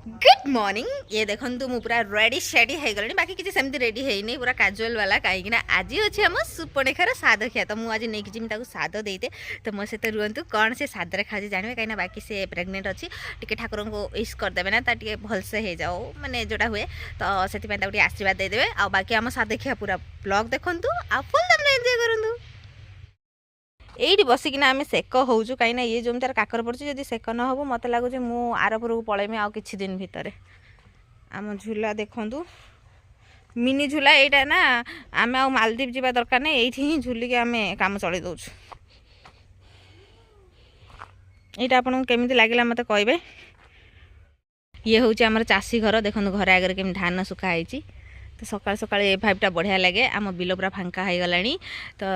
good morning ये देखो मु पूरा रेडी शेडी हो गली बाकी किसी सेमती रेडी है नहीं पूरा काजुअल वाला कहीं आज अच्छे आम सुपर्णरेखार साद खिया तो मुझे नहीं जिमी साद देते तो मो सहित रुहतु कौन से सादे खाए जानवे कहीं बाकी से प्रेग्नेंट अच्छी टी ठाकुर को विश करदेवे ना टे भलसे हो जाओ मानने जोटा हुए तो से आशीर्वाद देदेवे आ बाकी आम साद खिया पूरा ब्लॉग देखूँ आ फुल तुम एंजॉय करूँ एठी बसिकिना आम सेक होचु कहीं ये जो तार काकर पड़े जब सेक न हो मत लगुच मु आरपुर को पलैमी आ कि दिन भितर आम झूला देखु मिनी झूला यहाँ ना आम आ मालदीप जावा दरकार नहीं ये ही झूलिक आम कम चल दौचु यहाँ आपको केमी लगे मत कहे ये हूँ आम चाषी घर देखो घर आगे केमी धान सुखाई तो सकाल सकाल ए भाइबटा बढ़िया लगे आम बिल पूरा फांका हो गला तो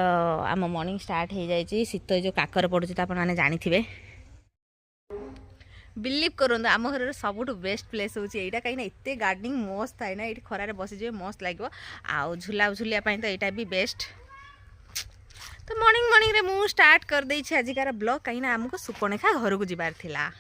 आम मॉर्निंग स्टार्ट हो जाए शीत जो काकर पड़ू तो आपने जानी बिलीव करूँ आम घर सबुठ बेस्ट प्लेस हूँ यहाँ कहीं एत गार्डनिंग मस्त थाए ना ये खरार बसीजे मस्त लगे आउ झूला झूलियापाई तो यहाँ भी बेस्ट तो मॉर्निंग मॉर्निंग रे मु स्टार्ट कर दे आजिकार ब्लॉग कहीं आमको सुपर्णरेखा घर को जीवार थिला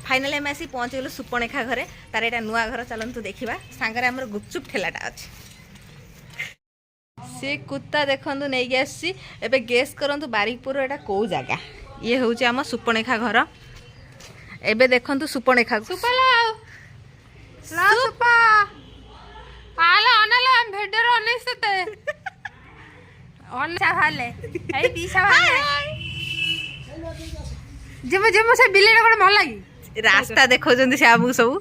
फाइनाल आम आसी पहुँच गलु सुपर्णरेखा घरे तार यहाँ नुआ घर चलतु देखा सांगरे आमर गुपचुप ठेलाटा अच्छे सी कुत्ता देखु नहीं आसी एबे गेस करंतु बारिकपुर एटा कौ जगह ये हूँ आम सुपर्णरेखा घर एबे देखंतु सुपर्णरेखा रास्ता देखो से आमको सब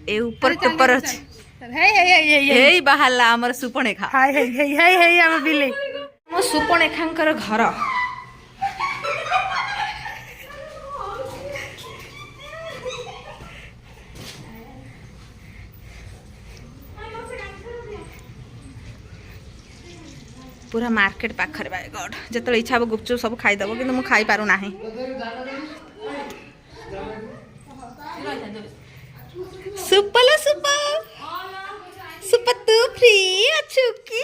ए ऊपर टुपर अच्छे बाहर आमर सुपर्णरेखा मो सुपर्णरेखांकर घर पूरा मार्केट पाखरे बाय गॉड जो इच्छा हम गुपचुप सब खाईदेव कि मुझे खाई पारू ना सुपला सुपा सुपा तू फ्री अच्छु की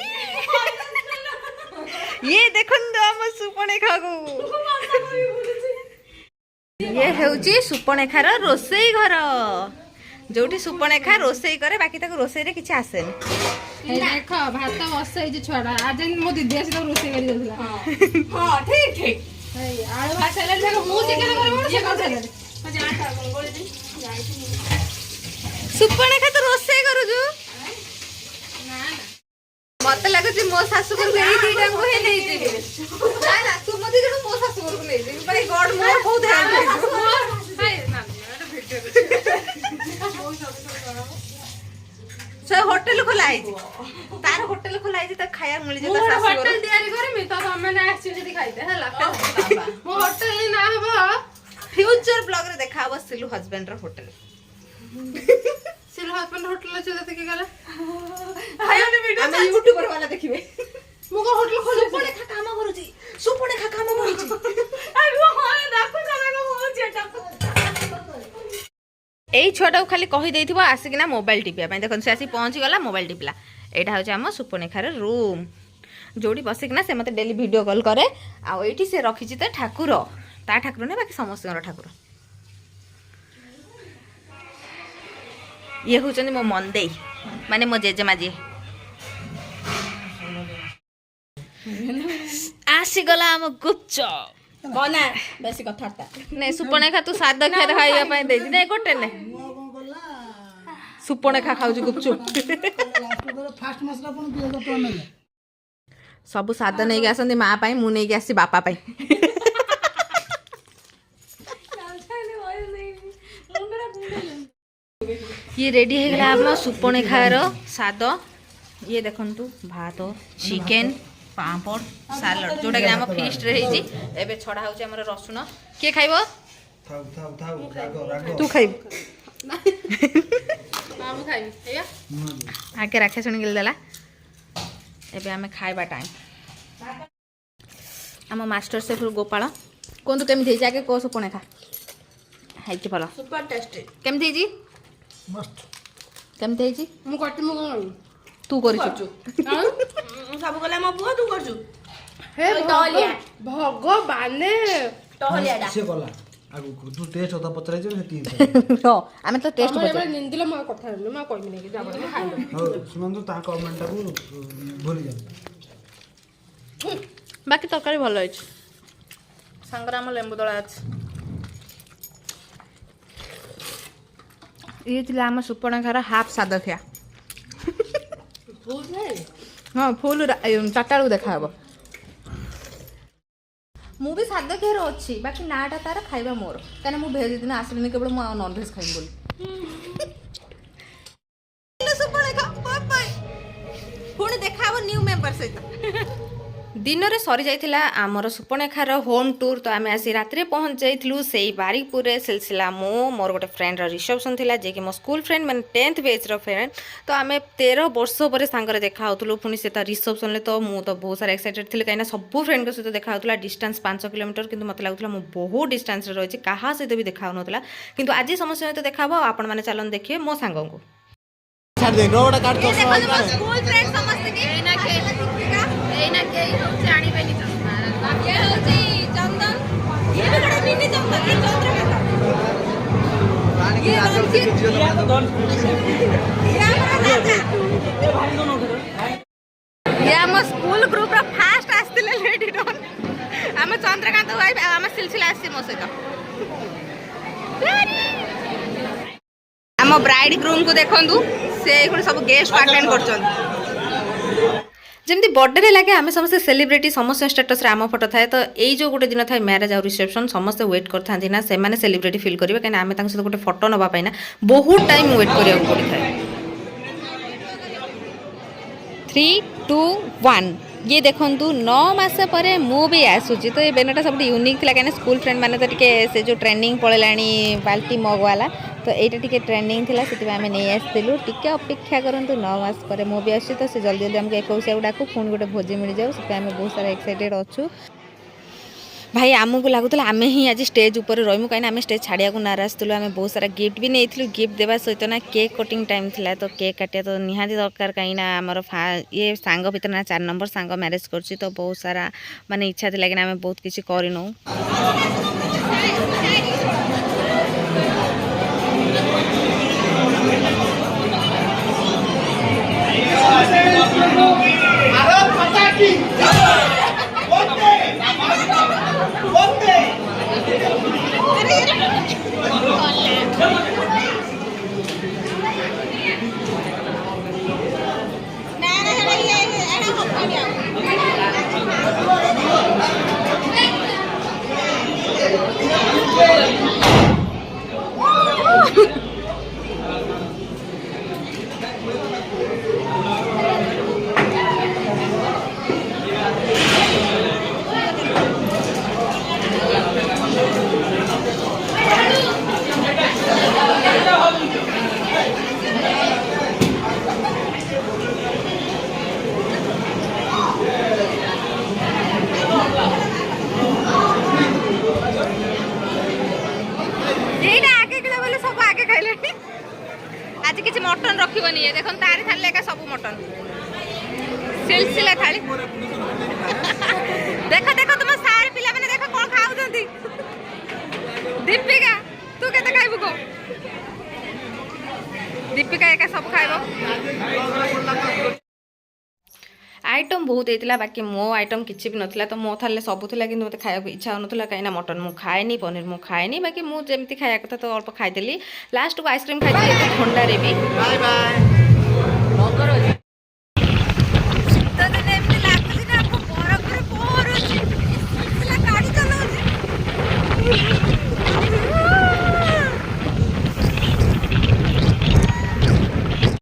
ये देखो हम सुपर्णरेखा को ये हूँ सुपर्णरेखार रोसई घर जोटी सुपर्णरेखा रोसई करे बाकी तक रोसई रे किछि आसेनी देख भात बसई छुआटा आज मो दीदी आसी तो रोसई करी देला हां ठीक ठीक आलू भात सैलेड देखो मु चिकन करबो से कर सैलेड सुपर्णरेखा तो रोसई करू छु मत लगुच मो सासु घर को दीटा को हे नहीं जेबे ना ना तू मते जण मो सासु घर को नहीं जेबे भाई गॉड मोर बहुत हेल्प है ना से होटल खोला है तार होटल खोला है त खाया मिल जे त सासु होटल तैयारी करमी तो हमें ना एक्चुअली जदी खाइते हला मो होटल ना हबो फ्यूचर ब्लॉग रे देखा हबो सिलु हस्बैंड रो होटल सिलु हस्बैंड होटल चले त के गला हाय ने वीडियो हम यूट्यूबर वाला देखिबे मो को होटल खोले सुपर्णरेखा काम करूची सुपर्णरेखा काम करूची आई वो हां देखो समय को हो जेटा यही छुआटा को खाली कही देथिबो आसिकिना मोबाइल टिपिया देखो से आसी पहुँच गला मोबाइल टिपला यहाँ हूँ आम सुपर्णरेखार रूम जोड़ी बसिकिना से मते डेली वीडियो कॉल करे आठी से रखी तो ठाकुर ता ठाकुर नहीं बाकी समस्त ठाकुर ये हूँ मो मंदे माने मो जेजेमा जी आसीगला आम गुपचुप बना बेसी कथाटा नहीं सुपर्णरेखा तू सादा खेर खाइबा पई देछि नहीं गोटे ने सुपर्णरेखा खाउछु गुपचुप फास्ट मसला पण 2000 टका नेले सब सादा नहीं आसंदी माँ पाई मु नहीं आसी बापा पाई ये रेडी हो गला हम सुपर्णरेखार साद ये देखंतु भात चिकेन पापड़ सालड जोटा कि आम फिस्ट रही एबे छड़ा होची हमर रसुन के खाइबो थाउ थाउ थाउ रागो रागो तू खाइब मामू खाई हैया आके राखे सुन गेल देला एबे आमे खाइबा टाइम आम मास्टर शेफ गोपाल कोन केमी थेई जाके को सुपर्णरेखा हाइ के भलो सुपर टेस्टी केमी थेई जी मस्त केमी थेई जी मु कटि मु ତୁ କରିଛୁ ସବୁ କଲେ ମୋ ପୁଅ ତୁ କରୁଛୁ ହେ ଭଗବାନେ ଟହଲିଆଟା ସିଏ କଲା ଆଗକୁ ତୁ ଟେଷ୍ଟ କଥା ପଚାରିଛୁ ସେତିକି ହଁ ଆମେ ତ ଟେଷ୍ଟ ତମର ଏବେ ନିନ୍ଦିଲ ମୁଁ ଆଉ କଥା ହେବିନି ମୁଁ ଆଉ କହିବି ନାହିଁ ଯାବ ଖାଇବ ହଉ ଶୁଣନ୍ତୁ ତା କମେଣ୍ଟଟାକୁ ଭୁଲି ଯାଆନ୍ତୁ ବାକି ତରକାରୀ ଭଲ ହେଇଛି ସାଙ୍ଗରେ ଆମ ଲେମ୍ବୁ ଦଳା ଅଛି ଇଏ ଥିଲା ଆମ ସୁପର୍ଣ୍ଣଖାର ହାଫ୍ ସାଦଖିଆ ହଁ ଫୁଲ 4ଟା ବେଳକୁ ଦେଖାହେବ ମୁଁ ବି ସାଦଖିଆର ଅଛି ବାକି ନାଟା ତାର ଖାଇବା ମୋର କାହିଁକିନା ମୁଁ ଭେଜ ଦିନ ଆସିଲିନି କେବଳ ମୁଁ ଆଉ ନନଭେଜ ଖାଇବି ବୋଲି ପୁଣି ଦେଖାହେବ ନ୍ୟୁ ମେମ୍ବର ସହିତ ଦିନରେ ସରିଯାଇଥିଲା ଆମର ସୁପର୍ଣ୍ଣଖାର ହୋମ୍ ଟୁର୍ ତ ଆମେ ଆସି ରାତିରେ ପହଞ୍ଚି ଯାଇଥିଲୁ ସେଇ ବାରିକପୁରରେ ସିଲସିଲା ମୁଁ ମୋର ଗୋଟେ ଫ୍ରେଣ୍ଡର ରିସେପ୍ସନ୍ ଥିଲା ଯିଏକି ମୋ ସ୍କୁଲ ଫ୍ରେଣ୍ଡ ମାନେ 10th ବେଚ୍ର ଫ୍ରେଣ୍ଡ ତ ଆମେ 13 ବର୍ଷ ପରେ ସାଙ୍ଗରେ ଦେଖା ହେଉଥିଲୁ ପୁଣି ସେ ତା ରିସେପ୍ସନ୍ରେ ତ ମୁଁ ତ ବହୁତ ସାରା ଏକ୍ସାଇଟେଡ୍ ଥିଲି କାହିଁକିନା ସବୁ ଫ୍ରେଣ୍ଡଙ୍କ ସହିତ ଦେଖା ହେଉଥିଲା ଡିଷ୍ଟାନ୍ସ 5 କିଲୋମିଟର କିନ୍ତୁ ମୋତେ ଲାଗୁଥିଲା ମୁଁ ବହୁତ ଡିଷ୍ଟାନ୍ସରେ ରହିଛି କାହା ସହିତ ବି ଦେଖା ହେଉନଥିଲା କିନ୍ତୁ ଆଜି ସମସ୍ତଙ୍କ ସହିତ ଦେଖା ହେବ ଆପଣମାନେ ଚାଲନ୍ତୁ ଦେଖିବେ ମୋ ସାଙ୍ଗଙ୍କୁ ଏଇନା କେହି ହଉ ଜାଣିବେନି ଚଷମା ଇଏ ହଉଛି ଚନ୍ଦନ ଇଏ ବି ଗୋଟେ ମିନି ଚନ୍ଦନ ଇଏ ଚନ୍ଦ୍ରକାନ୍ତ ଇଏ ଆମ ସ୍କୁଲ ଗ୍ରୁପର ଫାଷ୍ଟ ଆସିଥିଲେ ଲେଡି ଡନ୍ ଆମ ଚନ୍ଦ୍ରକାନ୍ତ ୱାଇଫ୍ ଆଉ ଆମ ସିଲସିଲା ଆସିଛି ମୋ ସହିତ ଆମ ବ୍ରାଇଡ୍ ଗ୍ରୁମ୍କୁ ଦେଖନ୍ତୁ ସେ ଏଇଖୁଣି ସବୁ ଗେଷ୍ଟ ଆଟେଣ୍ଡ କରୁଛନ୍ତି ଯେମିତି ବର୍ଥଡେରେ ଲାଗେ ଆମେ ସମସ୍ତେ ସେଲିବ୍ରିଟି ସମସ୍ତଙ୍କ ଷ୍ଟାଟସ୍ରେ ଆମ ଫଟୋ ଥାଏ ତ ଏଇ ଯେଉଁ ଗୋଟେ ଦିନ ଥାଏ ମ୍ୟାରେଜ୍ ଆଉ ରିସେପ୍ସନ୍ ସମସ୍ତେ ୱେଟ୍ କରିଥାନ୍ତି ନା ସେମାନେ ସେଲିବ୍ରିଟି ଫିଲ୍ କରିବେ କାହିଁକିନା ଆମେ ତାଙ୍କ ସହିତ ଗୋଟେ ଫଟୋ ନେବା ପାଇଁ ନା ବହୁତ ଟାଇମ୍ ୱେଟ୍ କରିବାକୁ ପଡ଼ିଥାଏ 3, 2, 1 ये देखंतु 9 मास पर मु भी आसूची तो ये बेनटा सब यूनिक थी कहीं स्कूल फ्रेंड मैंने तो टे से जो ट्रेंडिंग पड़ेलानी बाल्टी मग वाला तो यहाँ टे ट्रेंडिंग थी से आम नहीं आसलु टे अपेक्षा करूँ 9 मास पर मु भी आसी तो से जल्दी जल्दी आमको 21 डाकू पुणी गोटे भोजी मिल जाऊ से आम बहुत सारा एक्साइटेड अच्छू भाई आमको लगुला आम ही आज स्टेज ऊपर रही कहीं आम स्टेज छाड़िया नाराज थी आम बहुत सारा गिफ्ट भी नहीं गिफ्ट देवा सहित ना केक कटिंग टाइम था तो केक काटिया तो निहाती दरकार कहीं आमर ये सांग भर ना 4 नंबर सांग मैरेज कर तो बहुत सारा माने इच्छा थी कि आम बहुत किसी करनू आज किसी मटन रखनी है देख तारी थाली लेका सब मटन सिलसिला थाली देख देख तुम सारे पिला मैंने देख कौन खाऊ दीपिका तू के खाइबू को दीपिका एका सब खाइब आइटम बहुत होता बाकी मो आइटम किसी भी नाला तो मो थाली सब था कि मत खाया इच्छा होना कहीं मटन मुझे खाएनी पनीर मुझे खाएनी बाकी मुझे खाया कथा तो अल्प खाईदेली लास्ट को आइसक्रीम खाई थंडारे भी शीत दिन